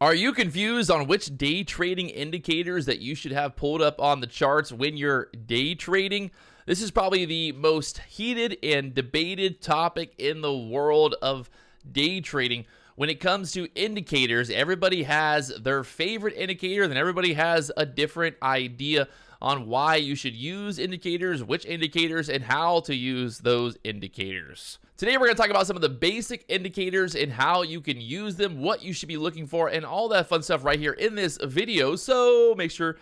Are you confused on which day trading indicators that you should have pulled up on the charts when you're day trading? This is probably the most heated and debated topic in the world of day trading. When it comes to indicators, everybody has their favorite indicator, and everybody has a different idea on why you should use indicators, which indicators, and how to use those indicators. Today, we're going to talk about some of the basic indicators and how you can use them, what you should be looking for, and all that fun stuff right here in this video. So make sure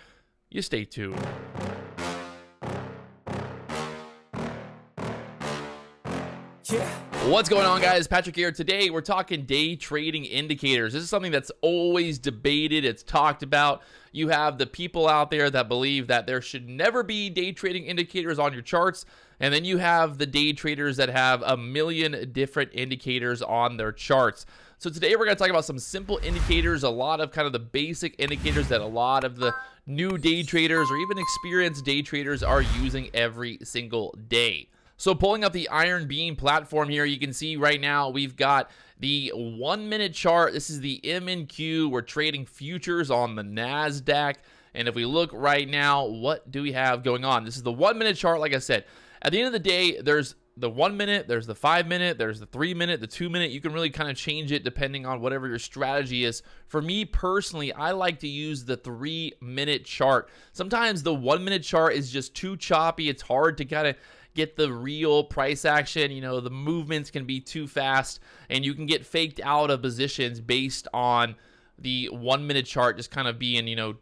you stay tuned. What's going on, guys? Patrick here. Today we're talking day trading indicators. This is something that's always debated. It's talked about. You have the people out there that believe that there should never be day trading indicators on your charts, and then you have the day traders that have a million different indicators on their charts. So today we're going to talk about some simple indicators, a lot of kind of the basic indicators that a lot of the new day traders or even experienced day traders are using every single day. So pulling up the IronBeam platform here, you can see right now we've got the 1 minute chart. This is the MNQ. We're trading futures on the NASDAQ. And if we look right now, what do we have going on? This is the 1 minute chart. Like I said, at the end of the day, there's the 1 minute, there's the 5 minute, there's the 3 minute, the 2 minute. You can really kind of change it depending on whatever your strategy is. For me personally, I like to use the 3 minute chart. Sometimes the 1 minute chart is just too choppy. It's hard to kind of get the real price action. You know, the movements can be too fast and you can get faked out of positions based on the 1 minute chart just kind of being, you know,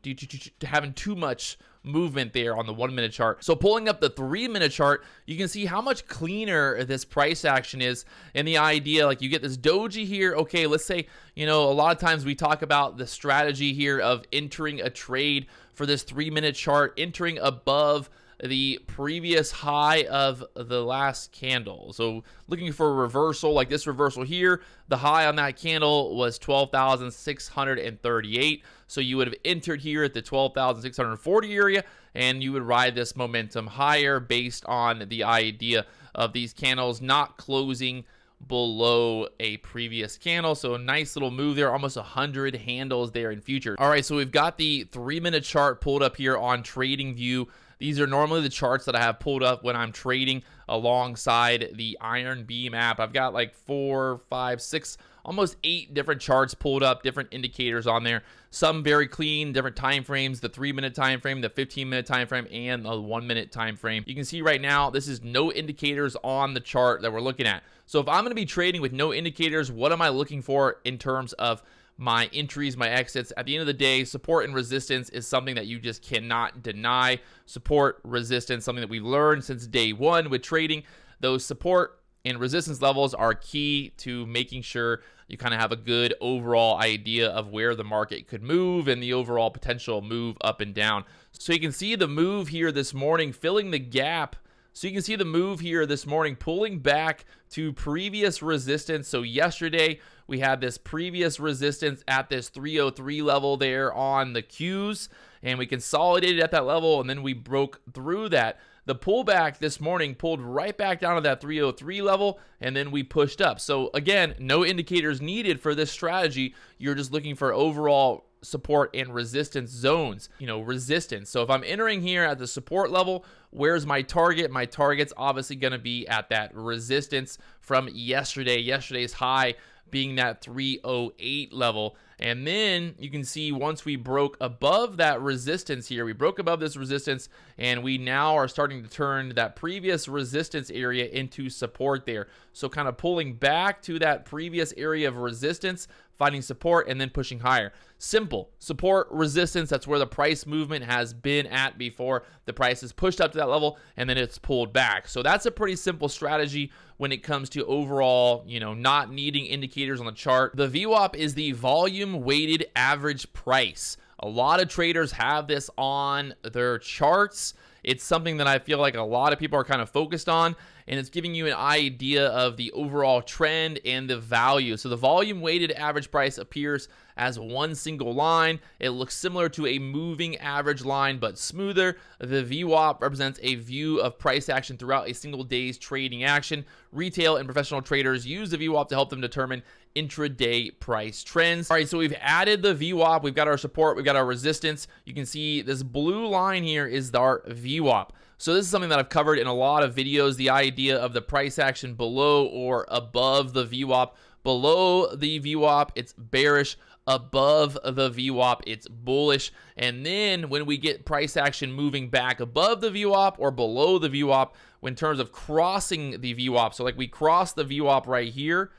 having too much movement there on the 1 minute chart. So pulling up the 3 minute chart, you can see how much cleaner this price action is. And the idea, like, you get this doji here. Okay, let's say, you know, a lot of times we talk about the strategy here of entering a trade for this 3 minute chart, entering above the previous high of the last candle. So looking for a reversal like this reversal here, the high on that candle was 12,638. So you would have entered here at the 12,640 area and you would ride this momentum higher based on the idea of these candles not closing below a previous candle. So a nice little move there, almost 100 handles there in future. All right, so we've got the 3 minute chart pulled up here on TradingView. These are normally the charts that I have pulled up when I'm trading alongside the IronBeam app. I've got like 4, 5, 6, almost 8 different charts pulled up, different indicators on there. Some very clean, different time frames, the 3 minute time frame, the 15 minute time frame, and the 1 minute time frame. You can see right now, this is no indicators on the chart that we're looking at. So if I'm going to be trading with no indicators, what am I looking for in terms of my entries, my exits? At the end of the day, support and resistance is something that you just cannot deny. Support, resistance, something that we learned since day one with trading. Those support and resistance levels are key to making sure you kind of have a good overall idea of where the market could move and the overall potential move up and down. So you can see the move here this morning, filling the gap. So you can see the move here this morning, pulling back to previous resistance. So yesterday, we had this previous resistance at this 303 level there on the Qs, and we consolidated at that level, and then we broke through that. The pullback this morning pulled right back down to that 303 level, and then we pushed up. So again, no indicators needed for this strategy. You're just looking for overall support and resistance zones, you know, resistance. So if I'm entering here at the support level, where's my target? My target's obviously going to be at that resistance from yesterday's high being that 308 level. And then you can see once we broke above that resistance here, we broke above this resistance, and we now are starting to turn that previous resistance area into support there. So kind of pulling back to that previous area of resistance, finding support, and then pushing higher. Simple. Support, resistance, that's where the price movement has been at before. The price is pushed up to that level, and then it's pulled back. So that's a pretty simple strategy when it comes to overall, you know, not needing indicators on the chart. The VWAP is the volume weighted average price. A lot of traders have this on their charts. It's something that I feel like a lot of people are kind of focused on, and it's giving you an idea of the overall trend and the value. So the volume weighted average price appears as one single line. It looks similar to a moving average line, but smoother. The VWAP represents a view of price action throughout a single day's trading action. Retail and professional traders use the VWAP to help them determine intraday price trends. All right, so we've added the VWAP. We've got our support. We've got our resistance. You can see this blue line here is our VWAP. So this is something that I've covered in a lot of videos, the idea of the price action below or above the VWAP. Below the VWAP, it's bearish. Above the VWAP, it's bullish. And then when we get price action moving back above the VWAP or below the VWAP, in terms of crossing the VWAP, so like we crossed the VWAP right here,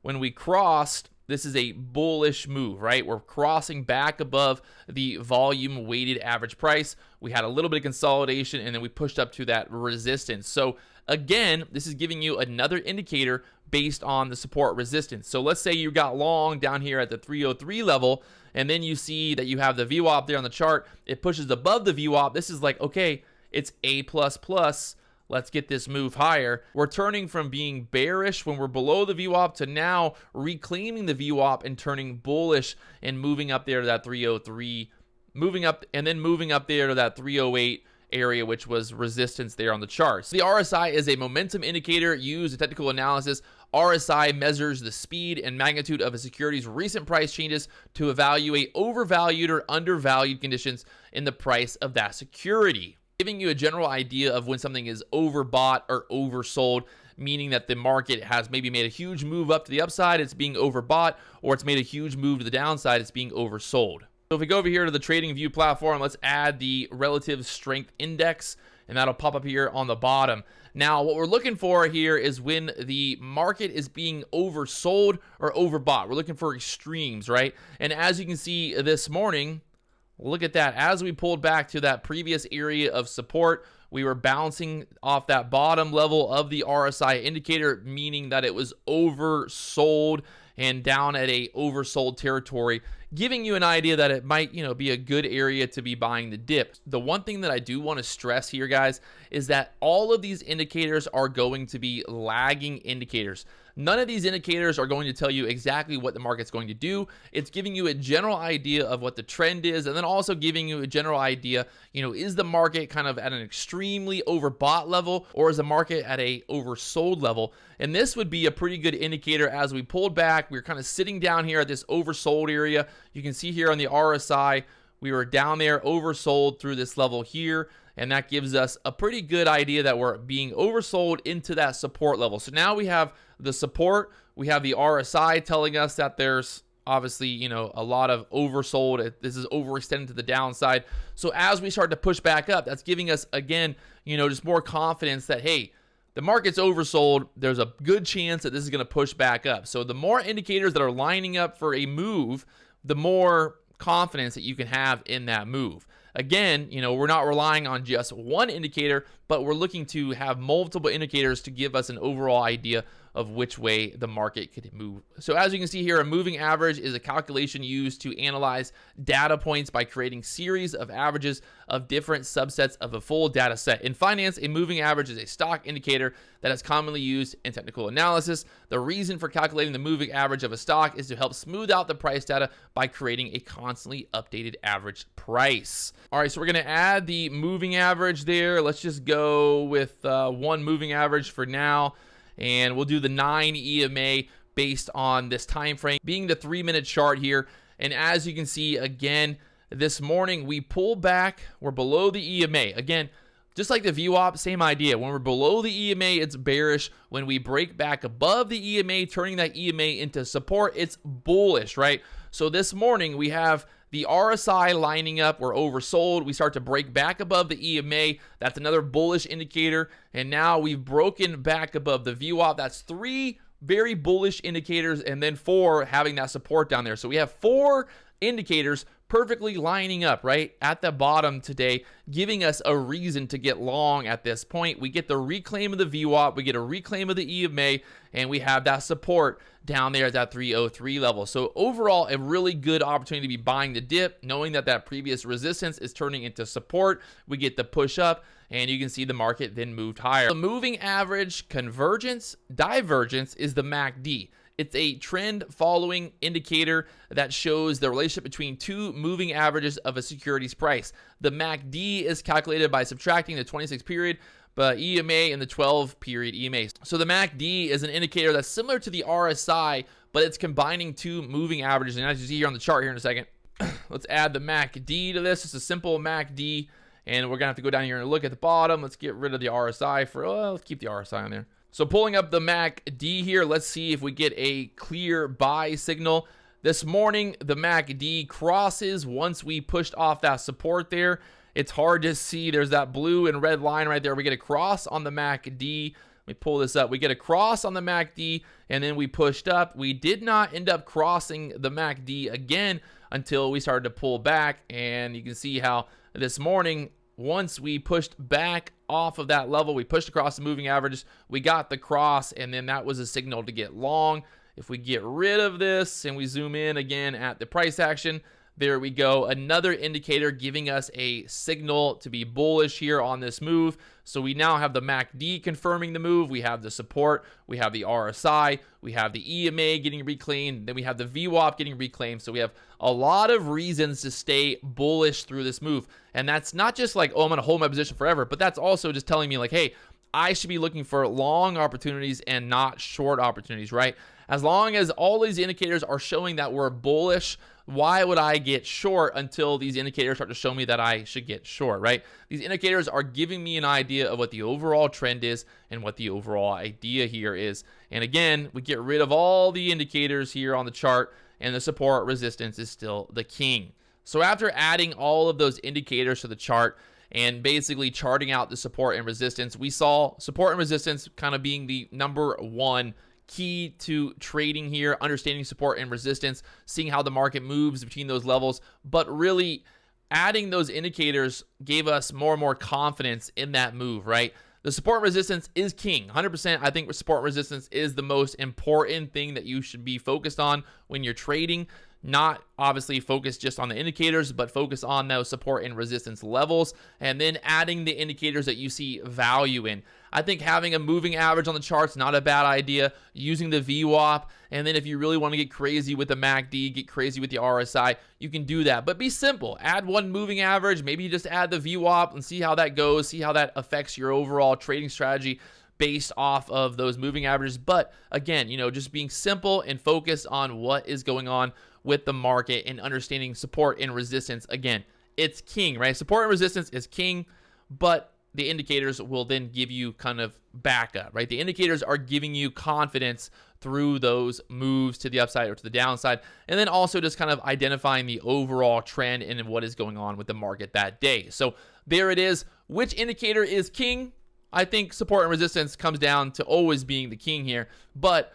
when we crossed, this is a bullish move, right? We're crossing back above the volume weighted average price. We had a little bit of consolidation and then we pushed up to that resistance. So again, this is giving you another indicator based on the support resistance. So let's say you got long down here at the 303 level, and then you see that you have the VWAP there on the chart. It pushes above the VWAP. This is like, okay, it's A++. Let's get this move higher. We're turning from being bearish when we're below the VWAP to now reclaiming the VWAP and turning bullish and moving up there to that 303, moving up and then moving up there to that 308 area, which was resistance there on the charts. The RSI is a momentum indicator used in technical analysis. RSI measures the speed and magnitude of a security's recent price changes to evaluate overvalued or undervalued conditions in the price of that security, giving you a general idea of when something is overbought or oversold, meaning that the market has maybe made a huge move up to the upside, it's being overbought, or it's made a huge move to the downside, it's being oversold. So if we go over here to the TradingView platform, let's add the relative strength index, and that'll pop up here on the bottom. Now, what we're looking for here is when the market is being oversold or overbought. We're looking for extremes, right? And as you can see this morning, look at that. As we pulled back to that previous area of support, we were bouncing off that bottom level of the RSI indicator, meaning that it was oversold and down at a oversold territory, giving you an idea that it might, be a good area to be buying the dip. The one thing that I do want to stress here, guys, is that all of these indicators are going to be lagging indicators. None of these indicators are going to tell you exactly what the market's going to do. It's giving you a general idea of what the trend is, and then also giving you a general idea, is the market kind of at an extremely overbought level, or is the market at a oversold level? And this would be a pretty good indicator. As we pulled back, we were kind of sitting down here at this oversold area. You can see here on the RSI, we were down there oversold through this level here, and that gives us a pretty good idea that we're being oversold into that support level. So now we have the support, we have the RSI telling us that there's obviously, a lot of oversold. This is overextended to the downside. So as we start to push back up, that's giving us, again, just more confidence that, hey, the market's oversold. There's a good chance that this is going to push back up. So the more indicators that are lining up for a move, the more confidence that you can have in that move. Again, we're not relying on just one indicator, but we're looking to have multiple indicators to give us an overall idea of which way the market could move. So as you can see here, a moving average is a calculation used to analyze data points by creating series of averages of different subsets of a full data set. In finance, a moving average is a stock indicator that is commonly used in technical analysis. The reason for calculating the moving average of a stock is to help smooth out the price data by creating a constantly updated average price. All right, so we're going to add the moving average there. Let's just go with one moving average for now. And we'll do the 9 EMA based on this time frame being the 3-minute chart here. And as you can see, again, this morning we pull back. We're below the EMA. Again, just like the VWAP, same idea. When we're below the EMA, it's bearish. When we break back above the EMA, turning that EMA into support, it's bullish, right? So this morning we have the RSI lining up. We're oversold. We start to break back above the EMA. That's another bullish indicator. And now we've broken back above the VWAP. That's 3 very bullish indicators, and then 4 having that support down there. So we have 4 indicators perfectly lining up right at the bottom today, giving us a reason to get long at this point. We get the reclaim of the VWAP, we get a reclaim of the EMA, and we have that support down there at that 303 level. So overall, a really good opportunity to be buying the dip, knowing that that previous resistance is turning into support. We get the push up, and you can see the market then moved higher. The moving average convergence, divergence is the MACD. It's a trend following indicator that shows the relationship between two moving averages of a security's price. The MACD is calculated by subtracting the 26 period but EMA and the 12 period EMA. So the MACD is an indicator that's similar to the RSI, but it's combining two moving averages. And as you see here on the chart here in a second, let's add the MACD to this. It's a simple MACD, and we're gonna have to go down here and look at the bottom. Let's get rid of the RSI let's keep the RSI on there. So pulling up the MACD here, let's see if we get a clear buy signal. This morning, the MACD crosses once we pushed off that support there. It's hard to see. There's that blue and red line right there. We get a cross on the MACD. Let me pull this up. We get a cross on the MACD, and then we pushed up. We did not end up crossing the MACD again until we started to pull back, and you can see how this morning, once we pushed back off of that level, we pushed across the moving averages, we got the cross, and then that was a signal to get long. If we get rid of this and we zoom in again at the price action, there we go. Another indicator giving us a signal to be bullish here on this move. So we now have the MACD confirming the move. We have the support. We have the RSI. We have the EMA getting reclaimed. Then we have the VWAP getting reclaimed. So we have a lot of reasons to stay bullish through this move. And that's not just like, oh, I'm going to hold my position forever, but that's also just telling me like, hey, I should be looking for long opportunities and not short opportunities, right? As long as all these indicators are showing that we're bullish, why would I get short until these indicators start to show me that I should get short, right? These indicators are giving me an idea of what the overall trend is and what the overall idea here is. And again, we get rid of all the indicators here on the chart, and the support resistance is still the king. So after adding all of those indicators to the chart and basically charting out the support and resistance, we saw support and resistance kind of being the number one key to trading here, understanding support and resistance, seeing how the market moves between those levels. But really, adding those indicators gave us more and more confidence in that move, right? The support and resistance is king. 100%, I think support and resistance is the most important thing that you should be focused on when you're trading. Not obviously focus just on the indicators, but focus on those support and resistance levels, and then adding the indicators that you see value in. I think having a moving average on the chart's not a bad idea. Using the VWAP, and then if you really want to get crazy with the MACD, get crazy with the RSI, you can do that. But be simple. Add one moving average. Maybe you just add the VWAP and see how that goes. See how that affects your overall trading strategy based off of those moving averages. But again, just being simple and focused on what is going on with the market and understanding support and resistance. Again, it's king, right? Support and resistance is king, but the indicators will then give you kind of backup, right? The indicators are giving you confidence through those moves to the upside or to the downside, and then also just kind of identifying the overall trend and what is going on with the market that day. So there it is. Which indicator is king? I think support and resistance comes down to always being the king here, but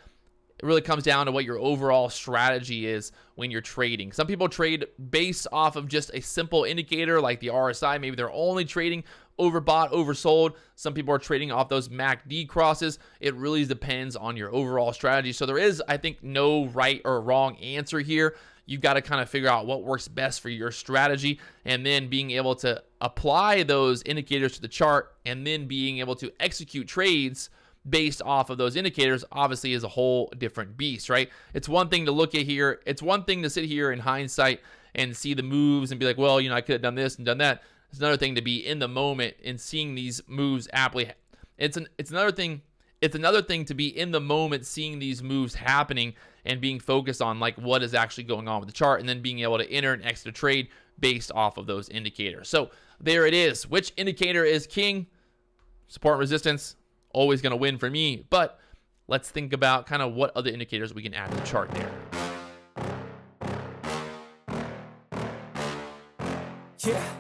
it really comes down to what your overall strategy is when you're trading. Some people trade based off of just a simple indicator like the RSI. Maybe they're only trading overbought, oversold. Some people are trading off those MACD crosses. It really depends on your overall strategy. So there is, I think, no right or wrong answer here. You've got to kind of figure out what works best for your strategy, and then being able to apply those indicators to the chart, and then being able to execute trades based off of those indicators obviously is a whole different beast, right? It's one thing to look at here. It's one thing to sit here in hindsight and see the moves and be like, well, I could have done this and done that. It's another thing to be in the moment and seeing these moves aptly. It's another thing to be in the moment, seeing these moves happening and being focused on like what is actually going on with the chart, and then being able to enter and exit a trade based off of those indicators. So there it is. Which indicator is king? Support and resistance, always going to win for me. But let's think about kind of what other indicators we can add to the chart there. Yeah.